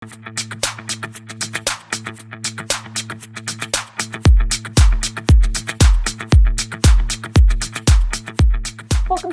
Welcome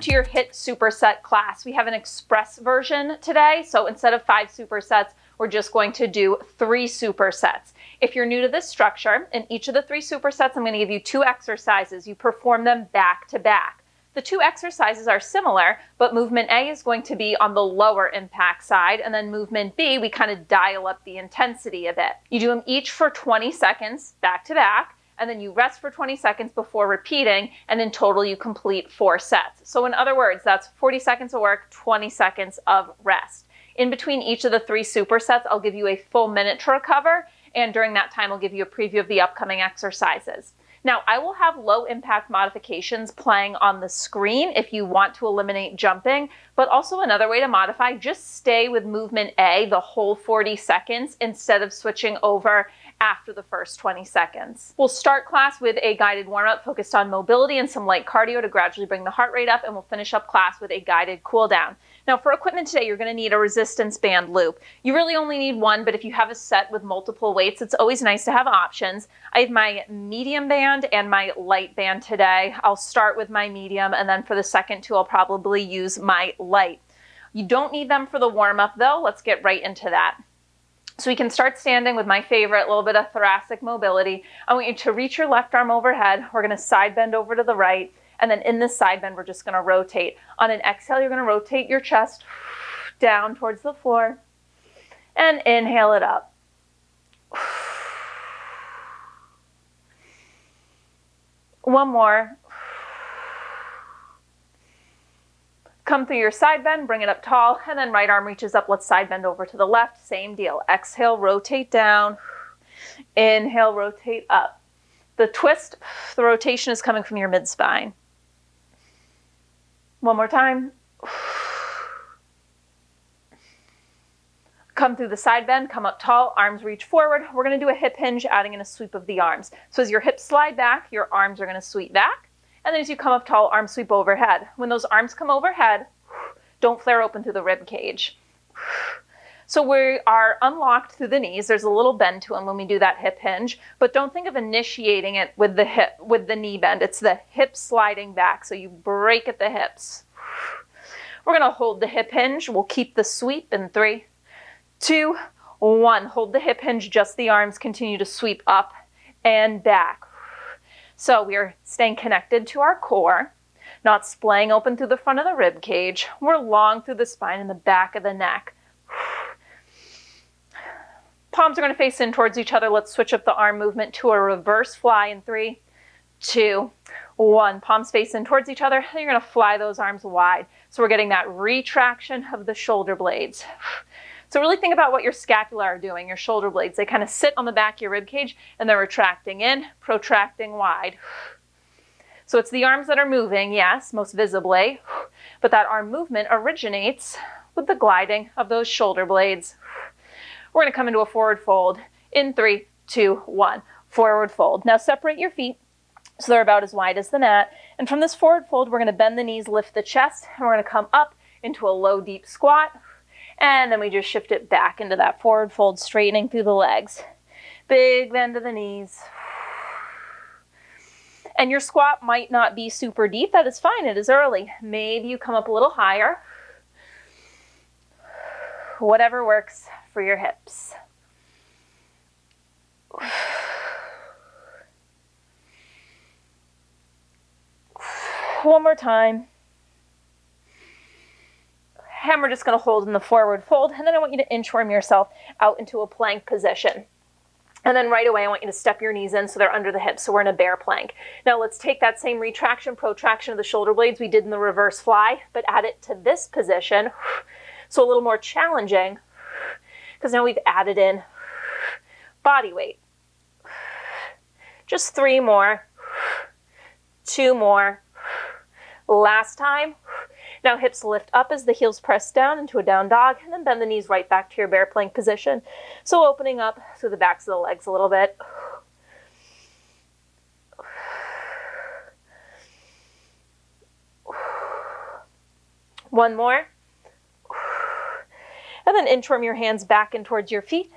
to your HIIT Superset class. We have an express version today, so instead of 5 supersets, we're just going to do 3 supersets. If you're new to this structure, in each of the 3 supersets, I'm going to give you 2 exercises. You perform them back to back. The 2 exercises are similar, but movement A is going to be on the lower impact side, and then movement B, we kind of dial up the intensity a bit. You do them each for 20 seconds back to back, and then you rest for 20 seconds before repeating, and in total you complete 4 sets. So in other words, that's 40 seconds of work, 20 seconds of rest. In between each of the 3 supersets, I'll give you a full minute to recover, and during that time I'll give you a preview of the upcoming exercises. Now, I will have low impact modifications playing on the screen if you want to eliminate jumping, but also another way to modify, just stay with movement A the whole 40 seconds instead of switching over after the first 20 seconds. We'll start class with a guided warm-up focused on mobility and some light cardio to gradually bring the heart rate up, and we'll finish up class with a guided cool down. Now for equipment today, you're going to need a resistance band loop. You really only need one, but if you have a set with multiple weights, it's always nice to have options. I have my medium band and my light band today. I'll start with my medium, and then for the second 2, I'll probably use my light. You don't need them for the warm-up though. Let's get right into that. So we can start standing with my favorite, a little bit of thoracic mobility. I want you to reach your left arm overhead. We're going to side bend over to the right. And then in this side bend, we're just going to rotate. On an exhale, you're going to rotate your chest down towards the floor. And inhale it up. One more. Come through your side bend, bring it up tall, and then right arm reaches up. Let's side bend over to the left. Same deal. Exhale, rotate down. Inhale, rotate up. The twist, the rotation is coming from your mid-spine. One more time. Come through the side bend, come up tall, arms reach forward. We're going to do a hip hinge, adding in a sweep of the arms. So as your hips slide back, your arms are going to sweep back. And then as you come up tall, arms sweep overhead. When those arms come overhead, don't flare open through the rib cage. So we are unlocked through the knees. There's a little bend to them when we do that hip hinge, but don't think of initiating it with the knee bend. It's the hips sliding back, so you break at the hips. We're going to hold the hip hinge. We'll keep the sweep in 3, 2, 1. Hold the hip hinge, just the arms continue to sweep up and back. So we are staying connected to our core, not splaying open through the front of the rib cage. We're long through the spine and the back of the neck. Palms are going to face in towards each other. Let's switch up the arm movement to a reverse fly in 3, 2, 1. Palms face in towards each other. And you're going to fly those arms wide. So we're getting that retraction of the shoulder blades. So really think about what your scapula are doing, your shoulder blades. They kind of sit on the back of your rib cage and they're retracting in, protracting wide. So it's the arms that are moving, yes, most visibly, but that arm movement originates with the gliding of those shoulder blades. We're going to come into a forward fold in 3, 2, 1. Forward fold. Now separate your feet so they're about as wide as the mat. And from this forward fold, we're going to bend the knees, lift the chest, and we're going to come up into a low, deep squat. And then we just shift it back into that forward fold, straightening through the legs. Big bend of the knees. And your squat might not be super deep. That is fine. It is early. Maybe you come up a little higher. Whatever works for your hips. One more time. And we're just going to hold in the forward fold. And then I want you to inchworm yourself out into a plank position. And then right away, I want you to step your knees in so they're under the hips. So we're in a bear plank. Now let's take that same retraction, protraction of the shoulder blades we did in the reverse fly, but add it to this position. So a little more challenging because now we've added in body weight. Just 3 more, 2 more. Last time. Now hips lift up as the heels press down into a down dog, and then bend the knees right back to your bear plank position. So opening up through the backs of the legs a little bit. One more. And then inchworm your hands back in towards your feet.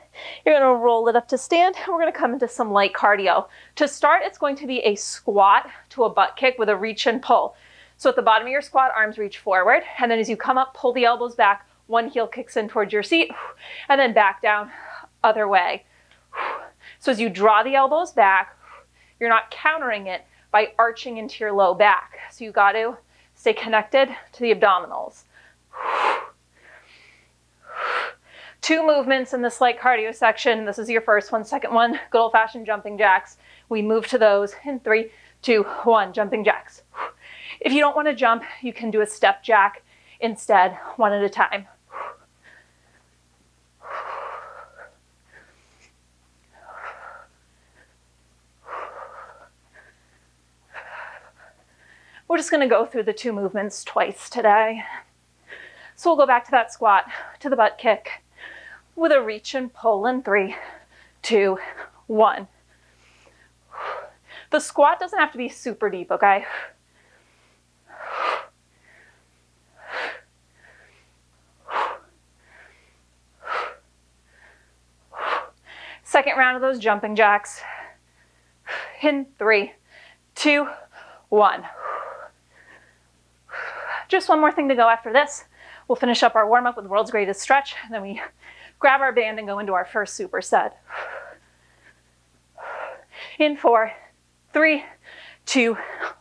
You're going to roll it up to stand, and we're going to come into some light cardio. To start, it's going to be a squat to a butt kick with a reach and pull. So at the bottom of your squat, arms reach forward, and then as you come up, pull the elbows back, one heel kicks in towards your seat, and then back down, other way. So as you draw the elbows back, you're not countering it by arching into your low back. So you got to stay connected to the abdominals. 2 movements in this light cardio section. This is your first one. Second one, good old-fashioned jumping jacks. We move to those in 3, 2, 1, jumping jacks. If you don't want to jump, you can do a step jack instead, one at a time. We're just going to go through the 2 movements twice today. So we'll go back to that squat, to the butt kick, with a reach and pull in 3, 2, 1. The squat doesn't have to be super deep, okay? Second round of those jumping jacks in 3, 2, 1. Just one more thing to go after this. We'll finish up our warm-up with the world's greatest stretch, and then we grab our band and go into our first superset. In 4, 3, 2,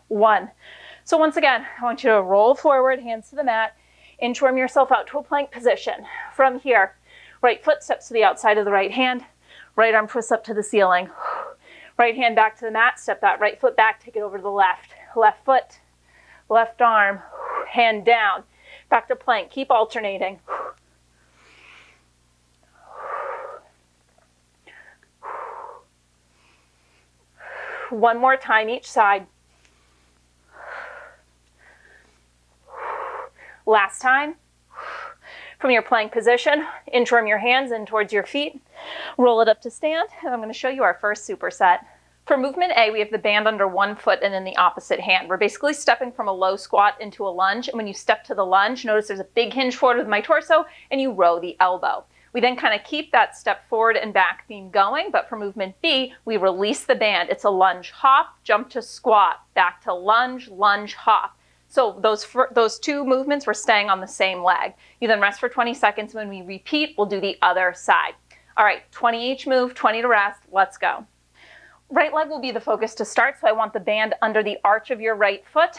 1. So once again, I want you to roll forward, hands to the mat, inchworm yourself out to a plank position. From here, right foot steps to the outside of the right hand, right arm twists up to the ceiling. Right hand back to the mat, step that right foot back, take it over to the left. Left foot, left arm, hand down, back to plank. Keep alternating. One more time each side. Last time. From your plank position, inchworm your hands in towards your feet, roll it up to stand, and I'm going to show you our first superset. For movement A, we have the band under one foot and in the opposite hand. We're basically stepping from a low squat into a lunge, and when you step to the lunge, notice there's a big hinge forward with my torso, and you row the elbow. We then kind of keep that step forward and back theme going, but for movement B, we release the band. It's a lunge hop, jump to squat, back to lunge, lunge hop. So those 2 movements, we're staying on the same leg. You then rest for 20 seconds. When we repeat, we'll do the other side. All right, 20 each move, 20 to rest. Let's go. Right leg will be the focus to start, so I want the band under the arch of your right foot,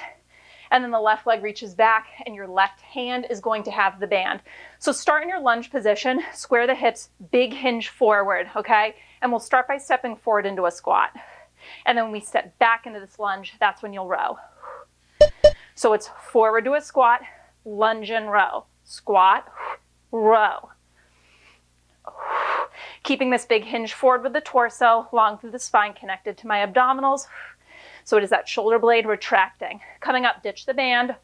and then the left leg reaches back, and your left hand is going to have the band. So start in your lunge position, square the hips, big hinge forward, okay? And we'll start by stepping forward into a squat. And then when we step back into this lunge, that's when you'll row. So it's forward to a squat, lunge and row. Squat, row. Keeping this big hinge forward with the torso, long through the spine, connected to my abdominals. So it is that shoulder blade retracting. Coming up, ditch the band.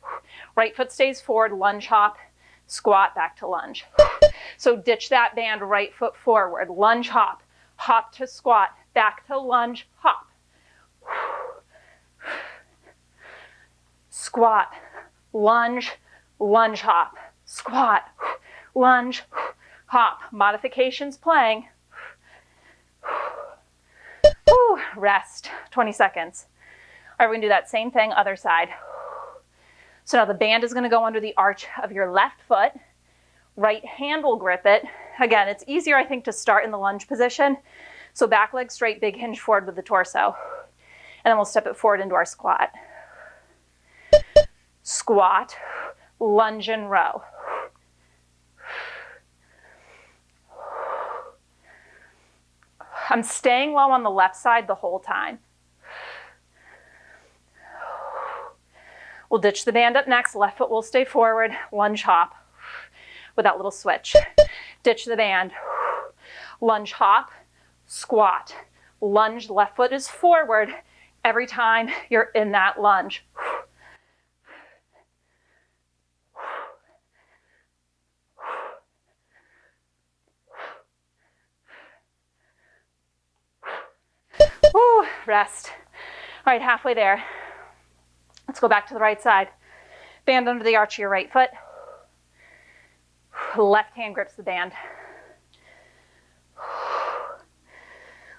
Right foot stays forward, lunge hop, squat, back to lunge. So ditch that band, right foot forward, lunge hop, hop to squat, back to lunge, hop. Squat, lunge, lunge hop, squat, lunge, hop. Modifications playing. Whew, rest, 20 seconds. All right, we're gonna do that same thing, other side. So now the band is gonna go under the arch of your left foot. Right hand will grip it. Again, it's easier, I think, to start in the lunge position. So back leg straight, big hinge forward with the torso. And then we'll step it forward into our squat. Squat, lunge and row. I'm staying low on the left side the whole time. We'll ditch the band up next. Left foot will stay forward. Lunge hop with that little switch. Ditch the band. Lunge hop, squat. Lunge, left foot is forward every time you're in that lunge. Woo, rest. All right, halfway there. Let's go back to the right side. Band under the arch of your right foot. Left hand grips the band.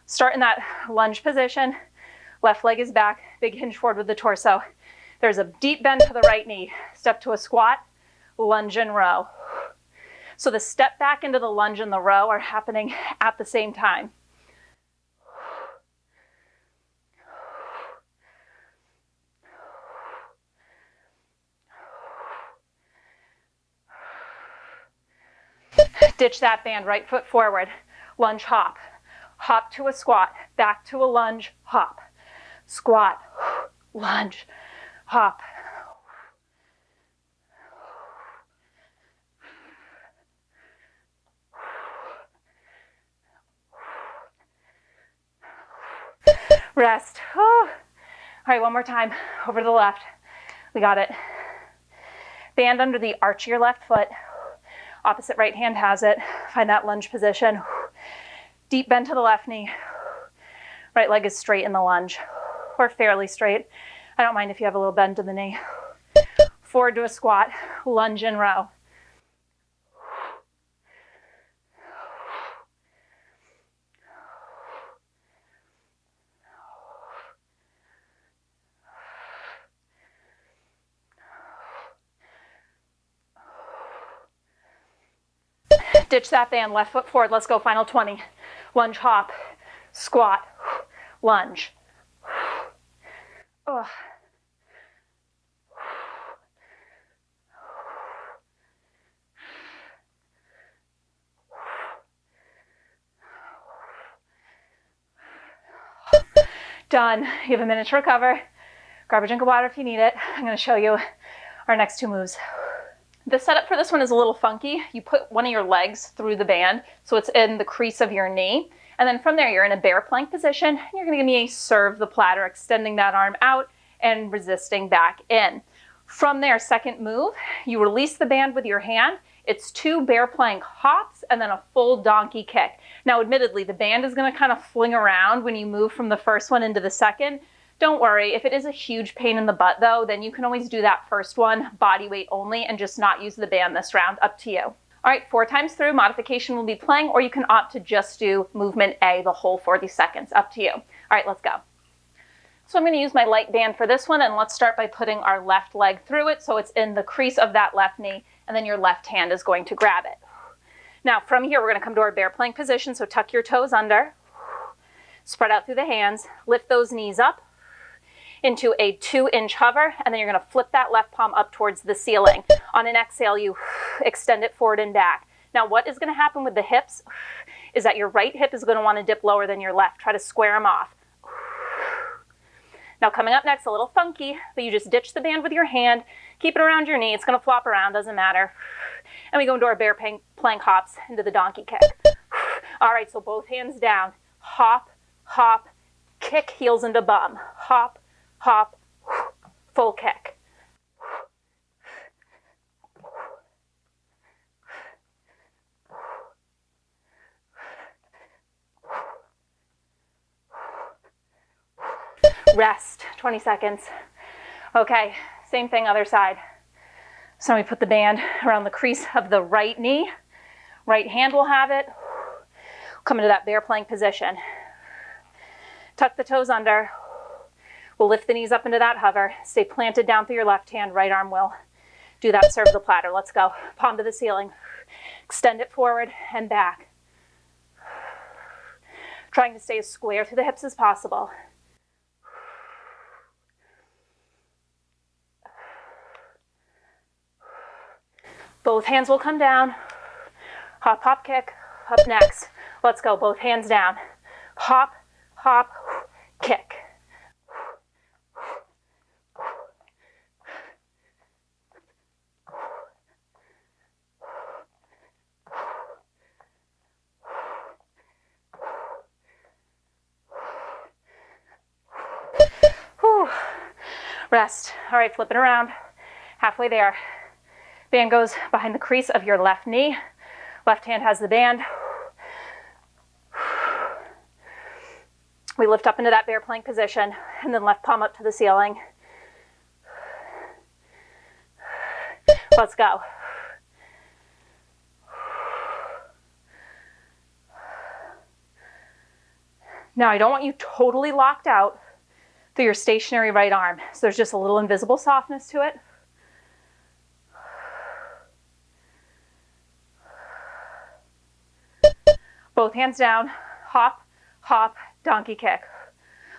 Start in that lunge position. Left leg is back, big hinge forward with the torso. There's a deep bend to the right knee. Step to a squat, lunge and row. So the step back into the lunge and the row are happening at the same time. Ditch that band, right foot forward, lunge, hop. Hop to a squat, back to a lunge, hop. Squat, lunge, hop. Rest. All right, one more time. Over to the left. We got it. Band under the arch of your left foot. Opposite right hand has it. Find that lunge position. Deep bend to the left knee. Right leg is straight in the lunge, or fairly straight. I don't mind if you have a little bend to the knee. Forward to a squat, lunge and row. Ditch that band, left foot forward. Let's go, final 20. Lunge, hop, squat, lunge. Ugh. Done. You have a minute to recover. Grab a drink of water if you need it. I'm going to show you our next two moves. The setup for this one is a little funky. You put one of your legs through the band, so it's in the crease of your knee. And then from there, you're in a bear plank position. And you're gonna give me a serve the platter, extending that arm out and resisting back in. From there, second move, you release the band with your hand. It's 2 bear plank hops and then a full donkey kick. Now, admittedly, the band is gonna kind of fling around when you move from the first one into the second. Don't worry, if it is a huge pain in the butt though, then you can always do that first one, body weight only, and just not use the band this round, up to you. All right, 4 times through, modification will be playing, or you can opt to just do movement A the whole 40 seconds, up to you. All right, let's go. So I'm gonna use my light band for this one, and let's start by putting our left leg through it so it's in the crease of that left knee, and then your left hand is going to grab it. Now from here, we're gonna come to our bear plank position, so tuck your toes under, spread out through the hands, lift those knees up, into a 2-inch hover, and then you're going to flip that left palm up towards the ceiling. On an exhale, you extend it forward and back. Now, what is going to happen with the hips is that your right hip is going to want to dip lower than your left. Try to square them off. Now, coming up next, a little funky, but you just ditch the band with your hand, keep it around your knee. It's going to flop around, doesn't matter. And we go into our bear plank hops into the donkey kick. All right, so both hands down. Hop, hop, kick, heels into bum. Hop, hop, full kick. Rest, 20 seconds. Okay, same thing, other side. So we put the band around the crease of the right knee. Right hand will have it. Come into that bear plank position. Tuck the toes under. We'll lift the knees up into that hover. Stay planted down through your left hand. Right arm will do that serve the platter. Let's go. Palm to the ceiling. Extend it forward and back. Trying to stay as square through the hips as possible. Both hands will come down. Hop, hop, kick. Up next. Let's go. Both hands down. Hop, hop, kick. Whew. Rest. All right, flip it around. Halfway there. Band goes behind the crease of your left knee. Left hand has the band. We lift up into that bear plank position and then left palm up to the ceiling. Let's go. Now I don't want you totally locked out through your stationary right arm. So there's just a little invisible softness to it. Both hands down, hop, hop, donkey kick.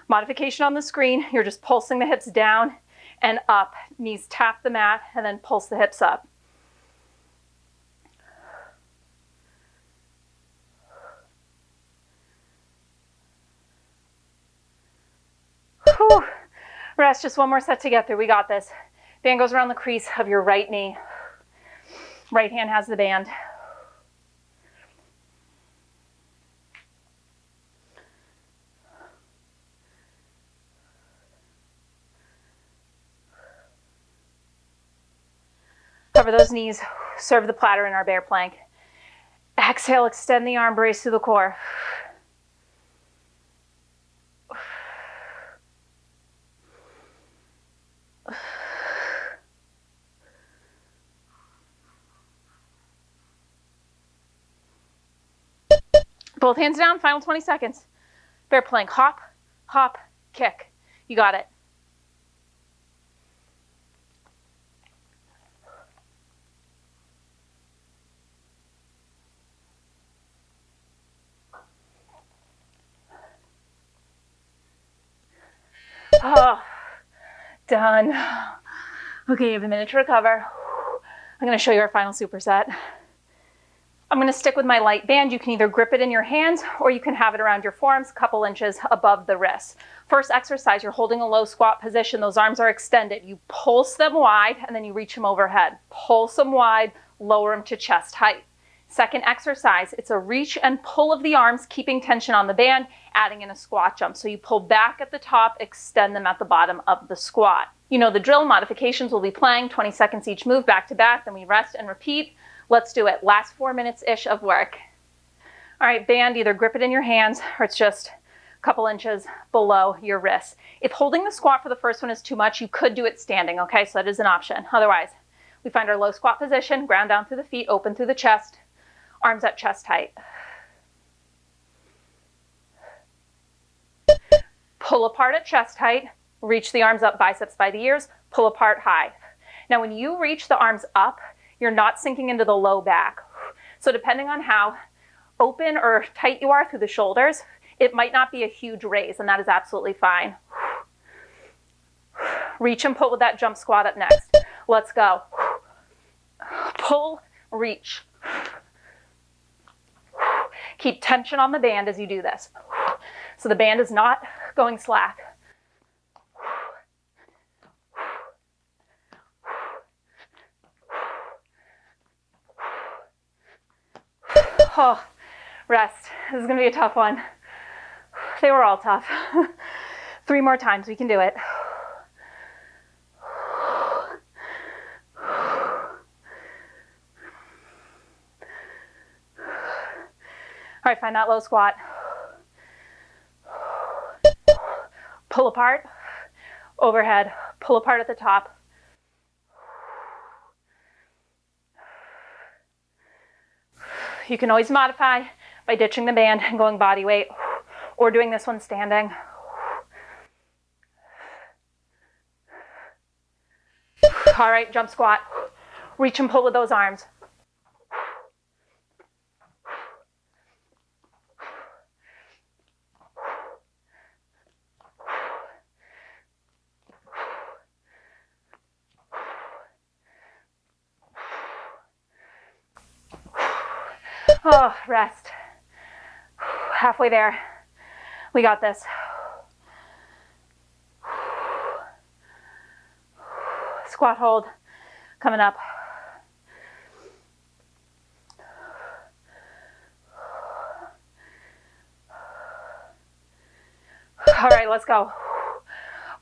Modification on the screen, you're just pulsing the hips down and up. Knees tap the mat and then pulse the hips up. Whew. Rest, just one more set to get through. We got this. Band goes around the crease of your right knee. Right hand has the band. Cover those knees, serve the platter in our bear plank. Exhale, extend the arm, brace through the core. Both hands down, final 20 seconds. Bear plank, hop, hop, kick. You got it. Oh, done. Okay, you have a minute to recover. I'm going to show you our final superset. I'm going to stick with my light band. You can either grip it in your hands or you can have it around your forearms, a couple inches above the wrists. First exercise, you're holding a low squat position. Those arms are extended. You pulse them wide and then you reach them overhead. Pulse them wide, lower them to chest height. Second exercise, it's a reach and pull of the arms, keeping tension on the band, adding in a squat jump. So you pull back at the top, extend them at the bottom of the squat. You know the drill, modifications will be playing, 20 seconds each move, back to back, then we rest and repeat. Let's do it. Last 4 minutes-ish of work. All right, band, either grip it in your hands or it's just a couple inches below your wrists. If holding the squat for the first one is too much, you could do it standing, okay? So that is an option. Otherwise, we find our low squat position, ground down through the feet, open through the chest, arms at chest height. Pull apart at chest height, reach the arms up, biceps by the ears, pull apart high. Now when you reach the arms up, you're not sinking into the low back. So depending on how open or tight you are through the shoulders, it might not be a huge raise, and that is absolutely fine. Reach and pull with that jump squat up next. Let's go. Pull, reach. Keep tension on the band as you do this. So the band is not going slack. Oh, rest. This is going to be a tough one. They were all tough. 3 more times. We can do it. All right, find that low squat. Pull apart, overhead, pull apart at the top. You can always modify by ditching the band and going body weight, or doing this one standing. All right, jump squat. Reach and pull with those arms. Oh, rest. Halfway there. We got this. Squat hold. Coming up. All right, let's go.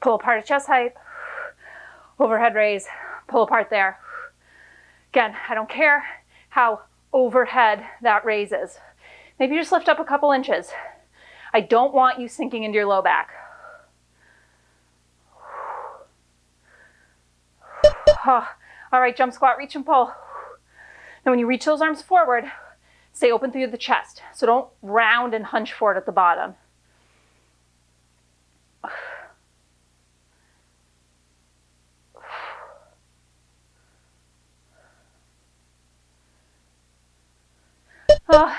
Pull apart at chest height. Overhead raise. Pull apart there. Again, I don't care how overhead that raises. Maybe just lift up a couple inches. I don't want you sinking into your low back. Oh, all right, jump squat, reach and pull. Now when you reach those arms forward, stay open through the chest. So don't round and hunch forward at the bottom. Oh,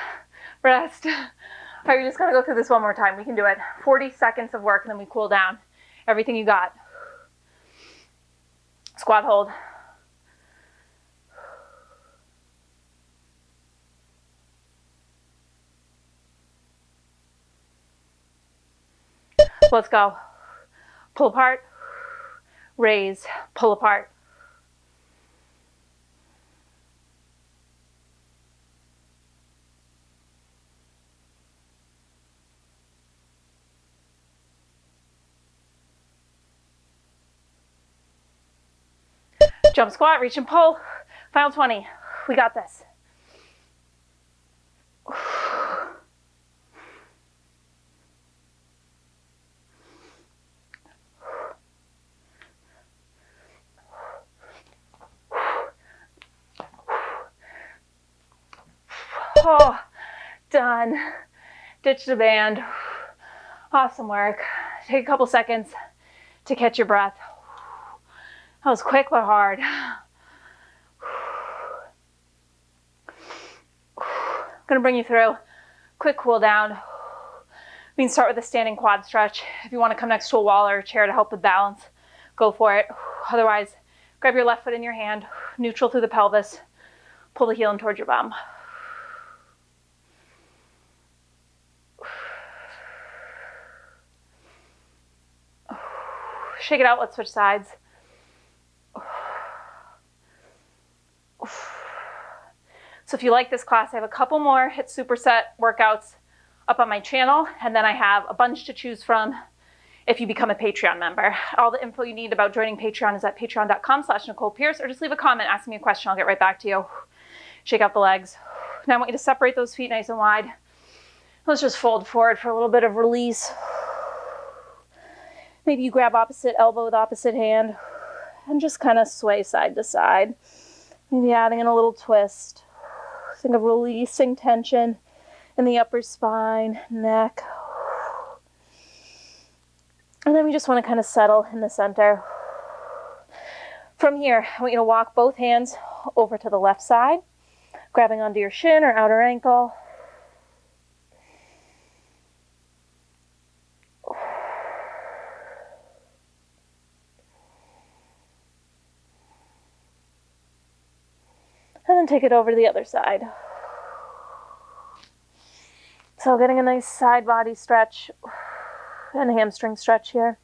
rest. All right, we just gotta go through this one more time. We can do it. 40 seconds of work and then we cool down. Everything you got. Squat hold. Let's go. Pull apart, raise, pull apart. Jump squat, reach and pull. Final 20. We got this. Oh, done. Ditch the band. Awesome work. Take a couple seconds to catch your breath. That was quick but hard. Gonna bring you through. Quick cool down. We can start with a standing quad stretch. If you want to come next to a wall or a chair to help with balance, go for it. Otherwise, grab your left foot in your hand, neutral through the pelvis, pull the heel in towards your bum. Shake it out, let's switch sides. So if you like this class, I have a couple more HIIT Superset workouts up on my channel, and then I have a bunch to choose from if you become a Patreon member. All the info you need about joining Patreon is at patreon.com/Nicole Pierce, or just leave a comment, ask me a question, I'll get right back to you. Shake out the legs. Now I want you to separate those feet nice and wide. Let's just fold forward for a little bit of release. Maybe you grab opposite elbow with opposite hand and just kind of sway side to side. Maybe adding in a little twist. Think of releasing tension in the upper spine, neck. And then we just want to kind of settle in the center. From here, I want you to walk both hands over to the left side, grabbing onto your shin or outer ankle. And then take it over to the other side. So getting a nice side body stretch and hamstring stretch here.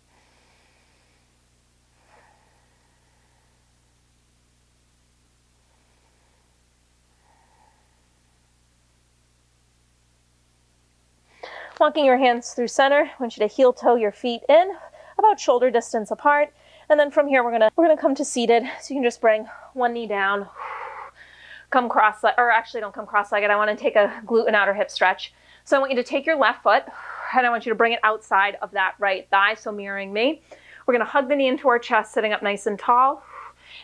Walking your hands through center, I want you to heel toe your feet in about shoulder distance apart. And then from here, we're gonna come to seated. So you can just bring one knee down, come cross-legged, or actually don't come cross-legged. I want to take a glute and outer hip stretch. So I want you to take your left foot and I want you to bring it outside of that right thigh, so mirroring me. We're going to hug the knee into our chest, sitting up nice and tall.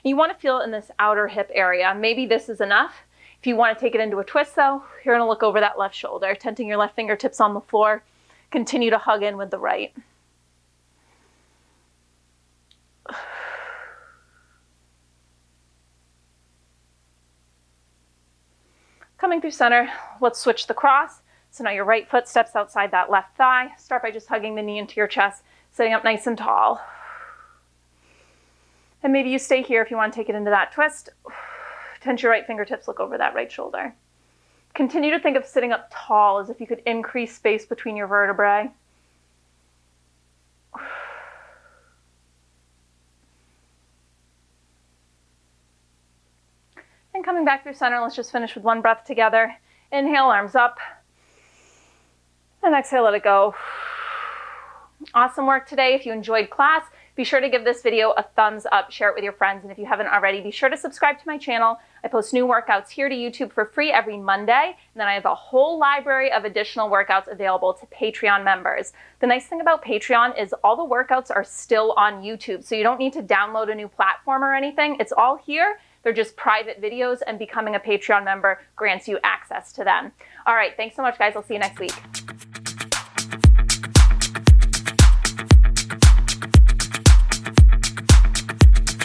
And you want to feel it in this outer hip area. Maybe this is enough. If you want to take it into a twist though, you're going to look over that left shoulder, tenting your left fingertips on the floor. Continue to hug in with the right. Coming through center, let's switch the cross. So now your right foot steps outside that left thigh. Start by just hugging the knee into your chest, sitting up nice and tall. And maybe you stay here if you want to take it into that twist. Tense your right fingertips, look over that right shoulder. Continue to think of sitting up tall as if you could increase space between your vertebrae. And coming back through center, let's just finish with one breath together. Inhale, arms up. And exhale, let it go. Awesome work today. If you enjoyed class, be sure to give this video a thumbs up, share it with your friends, and if you haven't already, be sure to subscribe to my channel. I post new workouts here to YouTube for free every Monday, and then I have a whole library of additional workouts available to Patreon members. The nice thing about Patreon is all the workouts are still on YouTube, so you don't need to download a new platform or anything. It's all here. They're just private videos, and becoming a Patreon member grants you access to them. All right, thanks so much, guys. I'll see you next week.